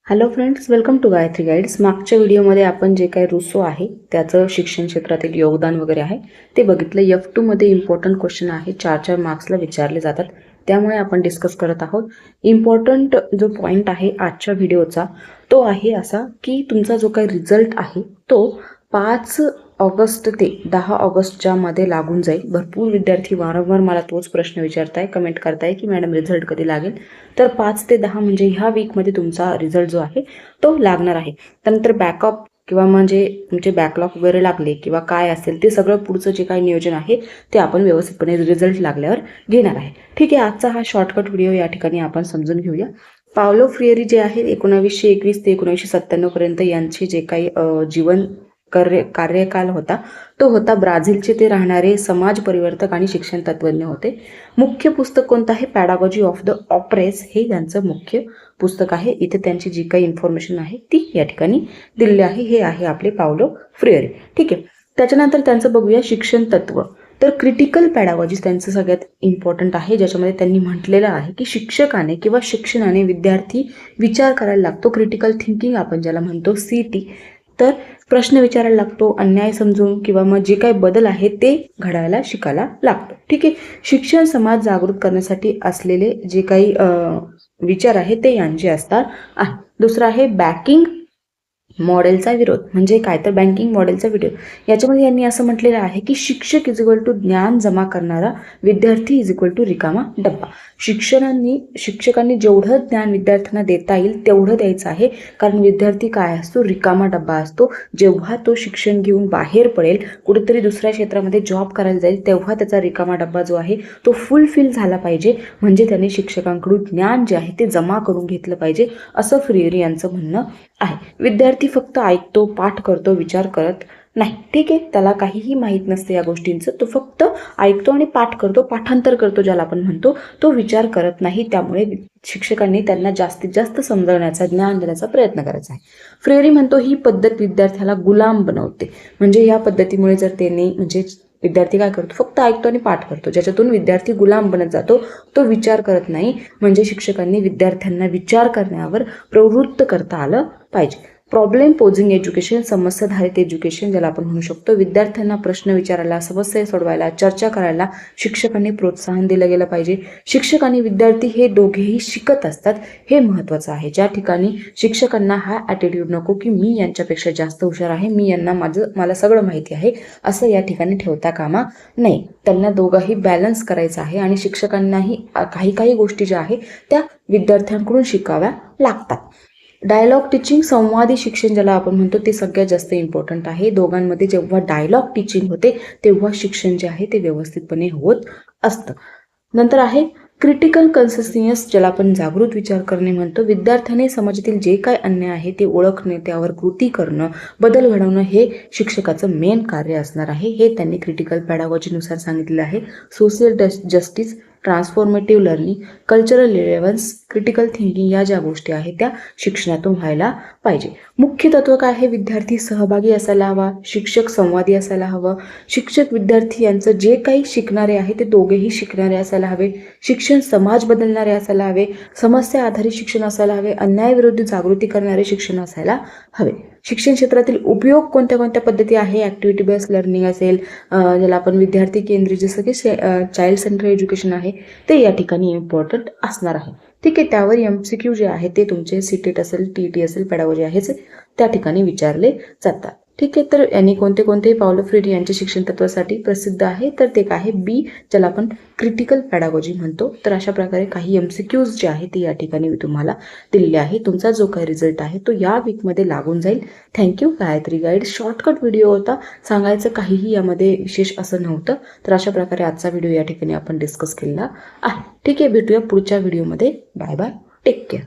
Hello friends, welcome to Gayatri guides. मागच्या व्हिडिओमध्ये आपण जे काही रुसो आहे त्याचं शिक्षण क्षेत्रातील योगदान वगैरे आहे ते बघितलं. F2 मध्ये इम्पॉर्टंट क्वेश्चन आहे, 4 मार्क्सला विचारले जातात, त्यामुळे आपण डिस्कस करत आहोत. इम्पॉर्टंट जो पॉईंट आहे आजच्या व्हिडिओचा तो आहे असा की तुमचा जो काही रिझल्ट आहे तो 5 ऑगस्ट ते 10 ऑगस्टच्या मध्ये लागून जाईल. भरपूर विद्यार्थी वारंवार मला तोच प्रश्न विचारताय, कमेंट करताय की मॅडम रिझल्ट कधी लागेल. तर 5 ते 10 म्हणजे ह्या वीकमध्ये तुमचा रिझल्ट जो आहे तो लागणार आहे. त्यानंतर बॅकअप किंवा म्हणजे तुमचे बॅकलॉग वगैरे लागले किंवा काय असेल ते सगळं पुढचं जे काही नियोजन आहे ते आपण व्यवस्थितपणे रिझल्ट लागल्यावर घेणार आहे. ठीक आहे, आजचा हा शॉर्टकट व्हिडिओ या ठिकाणी आपण समजून घेऊया. पावलो फ्रियरी जे आहे 1921 ते 1997 पर्यंत यांचे जे काही जीवन कार्यकाल होता तो होता ब्राझीलचे ते राहणारे समाज परिवर्तक आणि शिक्षण तत्वज्ञ होते. मुख्य पुस्तक कोणतं आहे? पॅडागॉजी ऑफ द ऑपरेस हे यांचं मुख्य पुस्तक आहे. इथे त्यांची जी काही इन्फॉर्मेशन आहे ती या ठिकाणी दिलेली आहे. हे आहे आपले पावलो फ्रियरी. ठीक आहे, त्याच्यानंतर त्यांचं बघूया शिक्षण तत्व. तर क्रिटिकल पॅडागॉजी त्यांचं सगळ्यात इम्पॉर्टंट आहे, ज्याच्यामध्ये त्यांनी म्हटलेलं आहे की शिक्षकाने किंवा शिक्षणाने विद्यार्थी विचार करायला लागतो. क्रिटिकल थिंकिंग आपण ज्याला म्हणतो CT. तर प्रश्न विचारायला लागतो, अन्याय समजून किंवा मग जे काही बदल आहे ते घडायला शिकायला लागतो. ठीक आहे, शिक्षण समाज जागृत करण्यासाठी असलेले जे काही विचार आहे ते यांचे असतात आहे. दुसरा आहे बँकिंग मॉडेलचा विरोध. म्हणजे काय तर बँकिंग मॉडेलचा व्हिडिओ. याच्यामध्ये यांनी असं म्हटलेलं आहे की शिक्षक = ज्ञान जमा करणारा, विद्यार्थी = रिकामा डब्बा. शिक्षकांनी जेवढं ज्ञान विद्यार्थ्यांना देता येईल तेवढं द्यायचं आहे, कारण विद्यार्थी काय असतो? रिकामा डब्बा असतो. जेव्हा तो शिक्षण घेऊन बाहेर पडेल, कुठेतरी दुसऱ्या क्षेत्रामध्ये जॉब करायला जाईल, तेव्हा त्याचा रिकामा डब्बा जो आहे तो फुलफिल झाला पाहिजे. म्हणजे त्याने शिक्षकांकडून ज्ञान जे आहे ते जमा करून घेतलं पाहिजे, असं फ्रियरी यांचं म्हणणं आहे. विद्यार्थी फक्त ऐकतो, पाठ करतो, विचार करत नाही. ठीक आहे, त्याला काहीही माहीत नसते या गोष्टींचं. तो फक्त ऐकतो आणि पाठ करतो, पाठांतर करतो ज्याला आपण म्हणतो, तो विचार करत नाही. त्यामुळे शिक्षकांनी त्यांना जास्तीत जास्त समजवण्याचा, ज्ञान देण्याचा प्रयत्न करायचा आहे. फ्रियरी म्हणतो ही पद्धत विद्यार्थ्याला गुलाम बनवते. म्हणजे या पद्धतीमुळे जर त्यांनी म्हणजे विद्यार्थी काय करतो? फक्त ऐकतो आणि पाठ करतो, ज्याच्यातून विद्यार्थी गुलाम बनत जातो, तो विचार करत नाही. म्हणजे शिक्षकांनी विद्यार्थ्यांना विचार करण्यावर प्रवृत्त करता आलं पाहिजे. प्रॉब्लेम पोजिंग एज्युकेशन, समस्याधारित एज्युकेशन ज्याला आपण म्हणू शकतो. विद्यार्थ्यांना प्रश्न विचारायला, समस्या सोडवायला, चर्चा करायला शिक्षकांनी प्रोत्साहन दिलं गेलं पाहिजे. शिक्षक आणि विद्यार्थी हे दोघेही शिकत असतात, हे महत्त्वाचं आहे. ज्या ठिकाणी शिक्षकांना हा ॲटिट्यूड नको की मी यांच्यापेक्षा जास्त हुशार आहे, मी यांना मला सगळं माहिती आहे, असं या ठिकाणी ठेवता कामा नाही. त्यांना दोघंही बॅलन्स करायचं आहे आणि शिक्षकांनाही काही गोष्टी ज्या आहे त्या विद्यार्थ्यांकडून शिकाव्या लागतात. डायलॉग टीचिंग, संवादी शिक्षण ज्याला आपण म्हणतो, ते सगळ्यात जास्त इम्पॉर्टंट आहे. दोघांमध्ये जेव्हा डायलॉग टीचिंग होते तेव्हा शिक्षण जे आहे ते व्यवस्थितपणे होत असतं. नंतर आहे क्रिटिकल कन्सिस्टन्स ज्याला आपण जागृत विचार करणे म्हणतो. विद्यार्थ्याने समाजातील जे काय अन्याय आहे ते ओळखणे, त्यावर कृती करणं, बदल घडवणं हे शिक्षकाचं मेन कार्य असणार आहे. हे त्यांनी क्रिटिकल पॅडागॉजीनुसार सांगितलेलं आहे. Social justice, transformative learning, cultural relevance, critical thinking या ज्या गोष्टी आहेत त्या शिक्षणातून व्हायला पाहिजे. मुख्य तत्व काय आहे? विद्यार्थी सहभागी असायला हवा, शिक्षक संवादी असायला हवं, शिक्षक विद्यार्थी यांचं जे काही शिकणारे आहे ते दोघेही शिकणारे असायला हवे, शिक्षण समाज बदलणारे असायला हवे, समस्या आधारित शिक्षण असायला हवे, अन्यायाविरुद्ध जागृती करणारे शिक्षण असायला हवे. शिक्षण क्षेत्रातील उपयोग कोणत्या कोणत्या पद्धती आहे? ॲक्टिव्हिटी बेस्ड लर्निंग असेल, ज्याला आपण विद्यार्थी केंद्रित, जसं की चाइल्ड सेंटर एज्युकेशन आहे ते या ठिकाणी इम्पॉर्टंट असणार आहे. ठीक आहे, त्यावर MCQ जे आहे ते तुमचे CTET असेल, TET असेल, पॅडागॉजी आहेच त्या ठिकाणी विचारले जातात. ठीक आहे, तर यांनी कोणते पावलो फ्रियरी यांच्या शिक्षण तत्वासाठी प्रसिद्ध आहे? तर ते काय आहे? B, ज्याला आपण क्रिटिकल पॅडागॉजी म्हणतो. तर अशा प्रकारे काही MCQs जे आहे ते या ठिकाणी मी तुम्हाला दिलेले आहे. तुमचा जो काही रिझल्ट आहे तो या वीकमध्ये लागून जाईल. Thank you. Gayatri guide shortcut video होता, सांगायचं काहीही यामध्ये विशेष असं नव्हतं. तर अशा प्रकारे आजचा व्हिडिओ या ठिकाणी आपण डिस्कस केलेला आहे. ठीक आहे, भेटूया पुढच्या व्हिडिओमध्ये. Bye bye, take care.